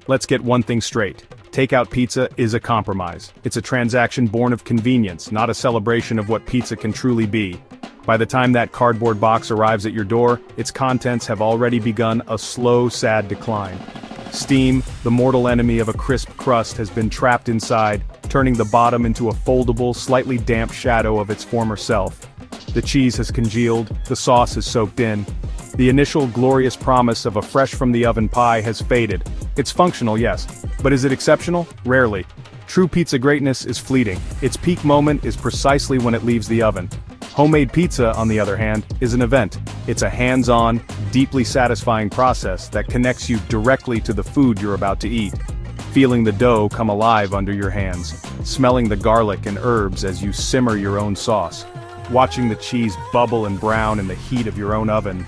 Let's get one thing straight. Takeout pizza is a compromise. It's a transaction born of convenience, not a celebration of what pizza can truly be. By the time that cardboard box arrives at your door, its contents have already begun a slow, sad decline. Steam, the mortal enemy of a crisp crust, has been trapped inside, turning the bottom into a foldable, slightly damp shadow of its former self. The cheese has congealed, the sauce has soaked in. The initial glorious promise of a fresh-from-the-oven pie has faded. It's functional, yes, but is it exceptional? Rarely. True pizza greatness is fleeting. Its peak moment is precisely when it leaves the oven. Homemade pizza, on the other hand, is an event. It's a hands-on, deeply satisfying process that connects you directly to the food you're about to eat. Feeling the dough come alive under your hands, smelling the garlic and herbs as you simmer your own sauce, watching the cheese bubble and brown in the heat of your own oven.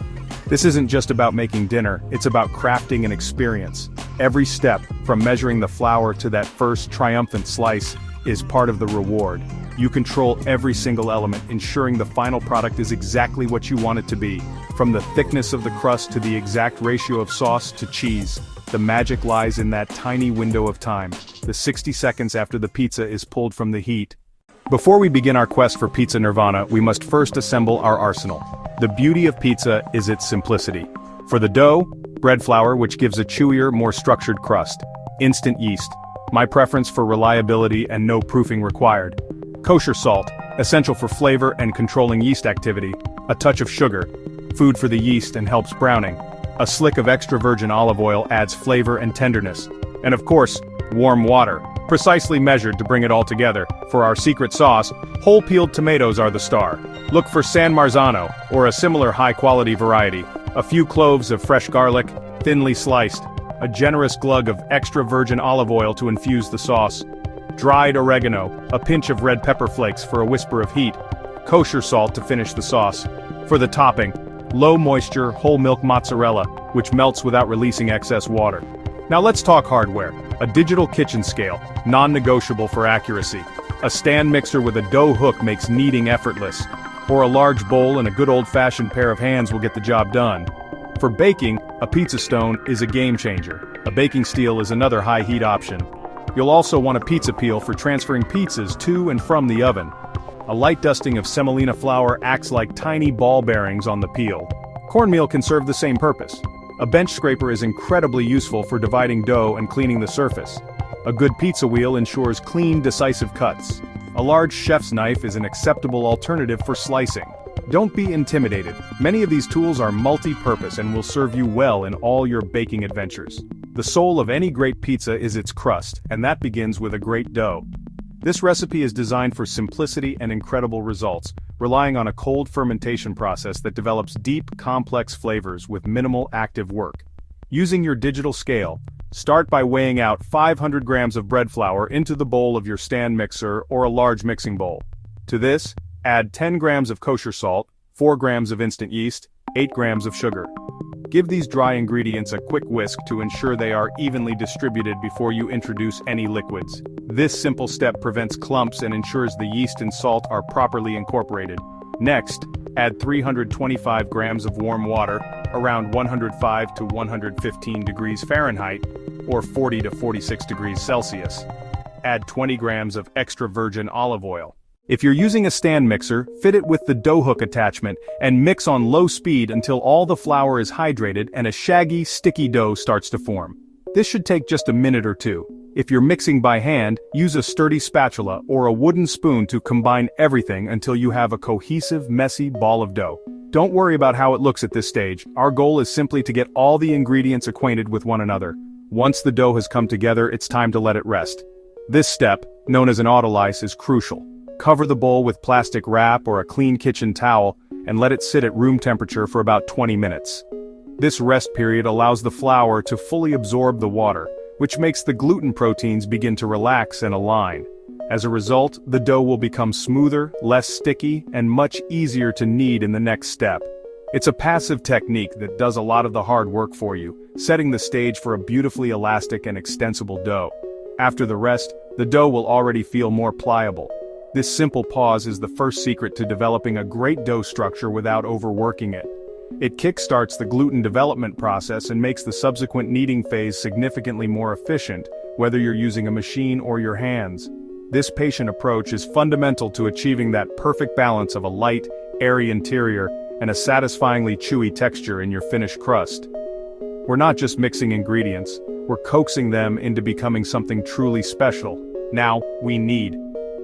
This isn't just about making dinner, it's about crafting an experience. Every step, from measuring the flour to that first triumphant slice, is part of the reward. You control every single element, ensuring the final product is exactly what you want it to be. From the thickness of the crust to the exact ratio of sauce to cheese, the magic lies in that tiny window of time, the 60 seconds after the pizza is pulled from the heat. Before we begin our quest for pizza nirvana, we must first assemble our arsenal. The beauty of pizza is its simplicity. For the dough, bread flour, which gives a chewier, more structured crust. Instant yeast. My preference for reliability and no proofing required. Kosher salt, essential for flavor and controlling yeast activity. A touch of sugar, food for the yeast and helps browning. A slick of extra virgin olive oil adds flavor and tenderness. And of course, warm water, precisely measured to bring it all together. For our secret sauce, whole peeled tomatoes are the star. Look for San Marzano, or a similar high-quality variety. A few cloves of fresh garlic, thinly sliced. A generous glug of extra virgin olive oil to infuse the sauce. Dried oregano, a pinch of red pepper flakes for a whisper of heat. Kosher salt to finish the sauce. For the topping, low-moisture whole milk mozzarella, which melts without releasing excess water. Now let's talk hardware. A digital kitchen scale, non-negotiable for accuracy. A stand mixer with a dough hook makes kneading effortless. Or a large bowl and a good old-fashioned pair of hands will get the job done. For baking, a pizza stone is a game changer. A baking steel is another high-heat option. You'll also want a pizza peel for transferring pizzas to and from the oven. A light dusting of semolina flour acts like tiny ball bearings on the peel. Cornmeal can serve the same purpose. A bench scraper is incredibly useful for dividing dough and cleaning the surface. A good pizza wheel ensures clean, decisive cuts. A large chef's knife is an acceptable alternative for slicing. Don't be intimidated. Many of these tools are multi-purpose and will serve you well in all your baking adventures. The soul of any great pizza is its crust, and that begins with a great dough. This recipe is designed for simplicity and incredible results, relying on a cold fermentation process that develops deep, complex flavors with minimal active work. Using your digital scale, start by weighing out 500 grams of bread flour into the bowl of your stand mixer or a large mixing bowl. To this, add 10 grams of kosher salt, 4 grams of instant yeast, 8 grams of sugar. Give these dry ingredients a quick whisk to ensure they are evenly distributed before you introduce any liquids. This simple step prevents clumps and ensures the yeast and salt are properly incorporated. Next, add 325 grams of warm water, around 105 to 115 degrees Fahrenheit, or 40 to 46 degrees Celsius. Add 20 grams of extra virgin olive oil. If you're using a stand mixer, fit it with the dough hook attachment and mix on low speed until all the flour is hydrated and a shaggy, sticky dough starts to form. This should take just a minute or two. If you're mixing by hand, use a sturdy spatula or a wooden spoon to combine everything until you have a cohesive, messy ball of dough. Don't worry about how it looks at this stage. Our goal is simply to get all the ingredients acquainted with one another. Once the dough has come together, it's time to let it rest. This step, known as an autolyse, is crucial. Cover the bowl with plastic wrap or a clean kitchen towel and let it sit at room temperature for about 20 minutes. This rest period allows the flour to fully absorb the water, which makes the gluten proteins begin to relax and align. As a result, the dough will become smoother, less sticky, and much easier to knead in the next step. It's a passive technique that does a lot of the hard work for you, setting the stage for a beautifully elastic and extensible dough. After the rest, the dough will already feel more pliable. This simple pause is the first secret to developing a great dough structure without overworking it. It kickstarts the gluten development process and makes the subsequent kneading phase significantly more efficient, whether you're using a machine or your hands. This patient approach is fundamental to achieving that perfect balance of a light, airy interior and a satisfyingly chewy texture in your finished crust. We're not just mixing ingredients, we're coaxing them into becoming something truly special. Now, we knead.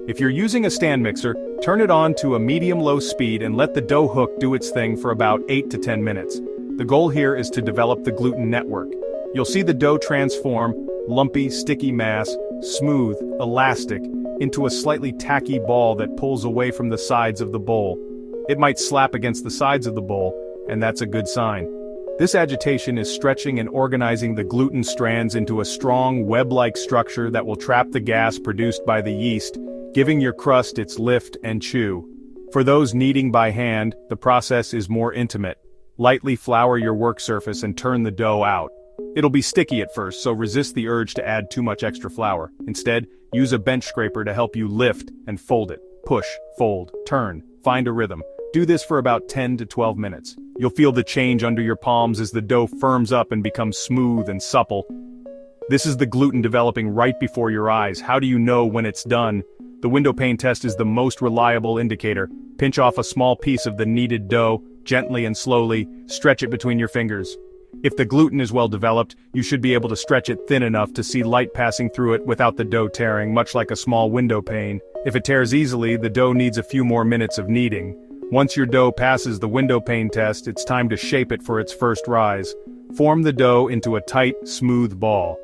If you're using a stand mixer, turn it on to a medium-low speed and let the dough hook do its thing for about 8 to 10 minutes. The goal here is to develop the gluten network. You'll see the dough transform, lumpy, sticky mass, smooth, elastic, into a slightly tacky ball that pulls away from the sides of the bowl. It might slap against the sides of the bowl, and that's a good sign. This agitation is stretching and organizing the gluten strands into a strong, web-like structure that will trap the gas produced by the yeast, giving your crust its lift and chew. For those kneading by hand, the process is more intimate. Lightly flour your work surface and turn the dough out. It'll be sticky at first, so resist the urge to add too much extra flour. Instead, use a bench scraper to help you lift and fold it. Push, fold, turn, find a rhythm. Do this for about 10 to 12 minutes. You'll feel the change under your palms as the dough firms up and becomes smooth and supple. This is the gluten developing right before your eyes. How do you know when it's done? The window pane test is the most reliable indicator. Pinch off a small piece of the kneaded dough, gently and slowly, stretch it between your fingers. If the gluten is well developed, you should be able to stretch it thin enough to see light passing through it without the dough tearing, much like a small window pane. If it tears easily, the dough needs a few more minutes of kneading. Once your dough passes the window pane test, it's time to shape it for its first rise. Form the dough into a tight, smooth ball.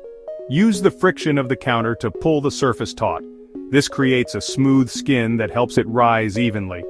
Use the friction of the counter to pull the surface taut. This creates a smooth skin that helps it rise evenly.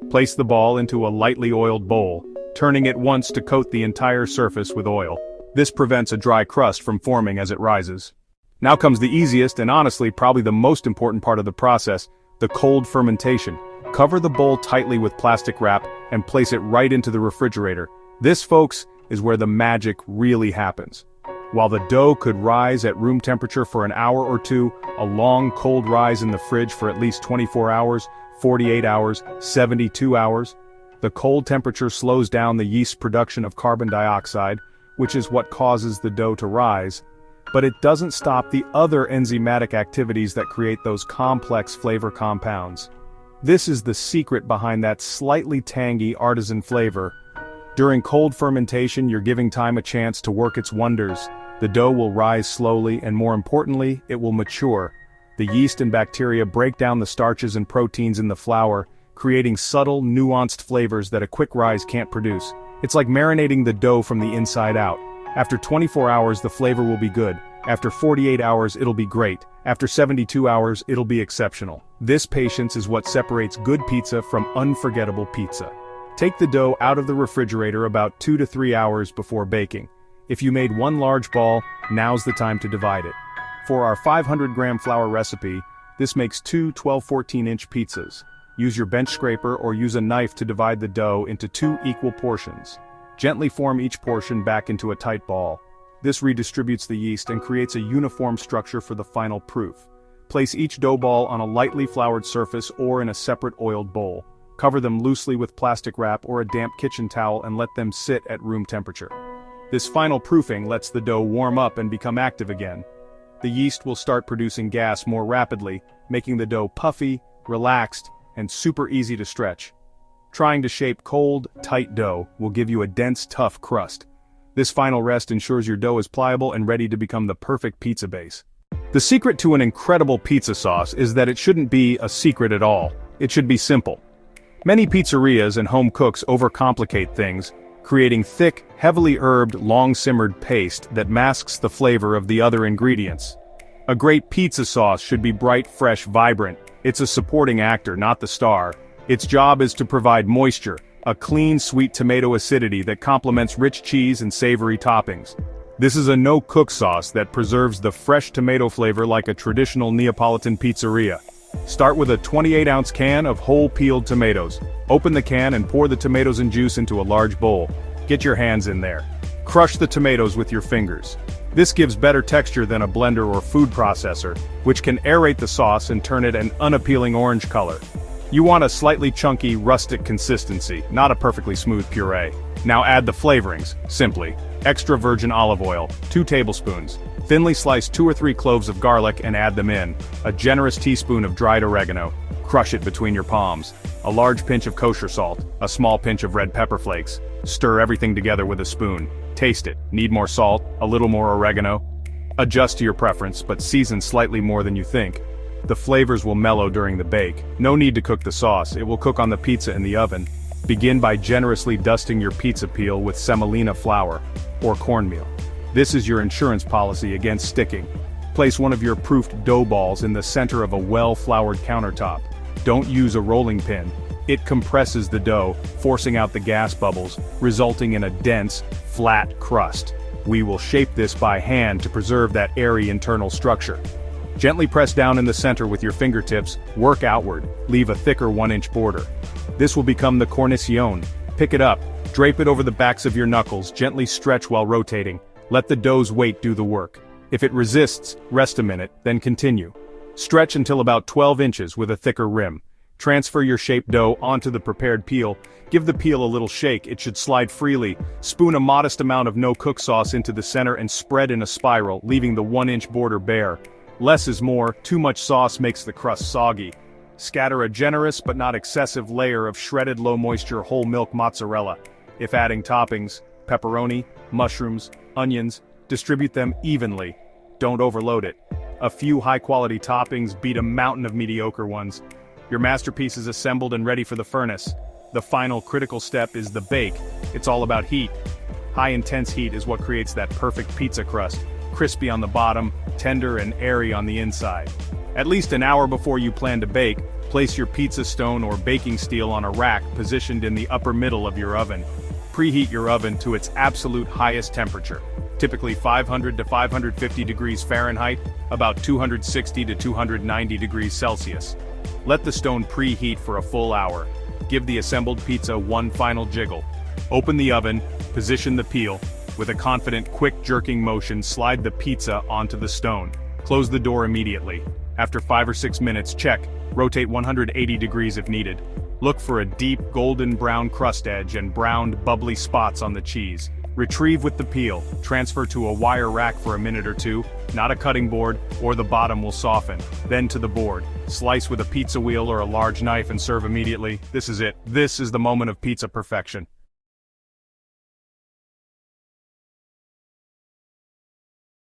Place the ball into a lightly oiled bowl, turning it once to coat the entire surface with oil. This prevents a dry crust from forming as it rises. Now comes the easiest and honestly probably the most important part of the process, the cold fermentation. Cover the bowl tightly with plastic wrap and place it right into the refrigerator. This, folks, is where the magic really happens. While the dough could rise at room temperature for an hour or two, a long cold rise in the fridge for at least 24 hours, 48 hours, 72 hours. The cold temperature slows down the yeast's production of carbon dioxide, which is what causes the dough to rise, but it doesn't stop the other enzymatic activities that create those complex flavor compounds. This is the secret behind that slightly tangy artisan flavor. During cold fermentation, you're giving time a chance to work its wonders. The dough will rise slowly, and more importantly, it will mature. The yeast and bacteria break down the starches and proteins in the flour, creating subtle, nuanced flavors that a quick rise can't produce. It's like marinating the dough from the inside out. After 24 hours, the flavor will be good. After 48 hours, it'll be great. After 72 hours, it'll be exceptional. This patience is what separates good pizza from unforgettable pizza. Take the dough out of the refrigerator about 2 to 3 hours before baking. If you made one large ball, now's the time to divide it. For our 500-gram flour recipe, this makes two 12-14-inch pizzas. Use your bench scraper or use a knife to divide the dough into 2 equal portions. Gently form each portion back into a tight ball. This redistributes the yeast and creates a uniform structure for the final proof. Place each dough ball on a lightly floured surface or in a separate oiled bowl. Cover them loosely with plastic wrap or a damp kitchen towel and let them sit at room temperature. This final proofing lets the dough warm up and become active again. The yeast will start producing gas more rapidly, making the dough puffy, relaxed, and super easy to stretch. Trying to shape cold, tight dough will give you a dense, tough crust. This final rest ensures your dough is pliable and ready to become the perfect pizza base. The secret to an incredible pizza sauce is that it shouldn't be a secret at all. It should be simple. Many pizzerias and home cooks overcomplicate things, creating thick, heavily herbed, long-simmered paste that masks the flavor of the other ingredients. A great pizza sauce should be bright, fresh, vibrant. It's a supporting actor, not the star. Its job is to provide moisture, a clean, sweet tomato acidity that complements rich cheese and savory toppings. This is a no-cook sauce that preserves the fresh tomato flavor like a traditional Neapolitan pizzeria. Start with a 28-ounce can of whole peeled tomatoes. Open the can and pour the tomatoes and juice into a large bowl. Get your hands in there. Crush the tomatoes with your fingers. This gives better texture than a blender or food processor, which can aerate the sauce and turn it an unappealing orange color. You want a slightly chunky, rustic consistency, not a perfectly smooth puree. Now add the flavorings, simply. Extra virgin olive oil, 2 tablespoons. Thinly slice 2 or 3 cloves of garlic and add them in. A generous teaspoon of dried oregano. Crush it between your palms. A large pinch of kosher salt, a small pinch of red pepper flakes. Stir everything together with a spoon. Taste it. Need more salt? A little more oregano? Adjust to your preference, but season slightly more than you think. The flavors will mellow during the bake. No need to cook the sauce, it will cook on the pizza in the oven. Begin by generously dusting your pizza peel with semolina flour, or cornmeal. This is your insurance policy against sticking. Place one of your proofed dough balls in the center of a well-floured countertop. Don't use a rolling pin. It compresses the dough, forcing out the gas bubbles, resulting in a dense, flat crust. We will shape this by hand to preserve that airy internal structure. Gently press down in the center with your fingertips, work outward, leave a thicker 1-inch border. This will become the cornicione. Pick it up, drape it over the backs of your knuckles, gently stretch while rotating. Let the dough's weight do the work. If it resists, rest a minute, then continue. Stretch until about 12 inches with a thicker rim. Transfer your shaped dough onto the prepared peel. Give the peel a little shake, it should slide freely. Spoon a modest amount of no-cook sauce into the center and spread in a spiral, leaving the 1-inch border bare. Less is more, too much sauce makes the crust soggy. Scatter a generous but not excessive layer of shredded low-moisture whole milk mozzarella. If adding toppings, pepperoni, mushrooms, onions, distribute them evenly. Don't overload it. A few high-quality toppings beat a mountain of mediocre ones. Your masterpiece is assembled and ready for the furnace. The final critical step is the bake. It's all about heat. High intense heat is what creates that perfect pizza crust. Crispy on the bottom, tender and airy on the inside. At least an hour before you plan to bake, place your pizza stone or baking steel on a rack positioned in the upper middle of your oven. Preheat your oven to its absolute highest temperature, typically 500 to 550 degrees Fahrenheit, about 260 to 290 degrees Celsius. Let the stone preheat for a full hour. Give the assembled pizza one final jiggle. Open the oven, position the peel. With a confident, quick jerking motion, slide the pizza onto the stone. Close the door immediately. After 5 or 6 minutes, check. Rotate 180 degrees if needed. Look for a deep, golden brown crust edge and browned, bubbly spots on the cheese. Retrieve with the peel. Transfer to a wire rack for a minute or two, not a cutting board, or the bottom will soften. Then to the board. Slice with a pizza wheel or a large knife and serve immediately. This is it. This is the moment of pizza perfection.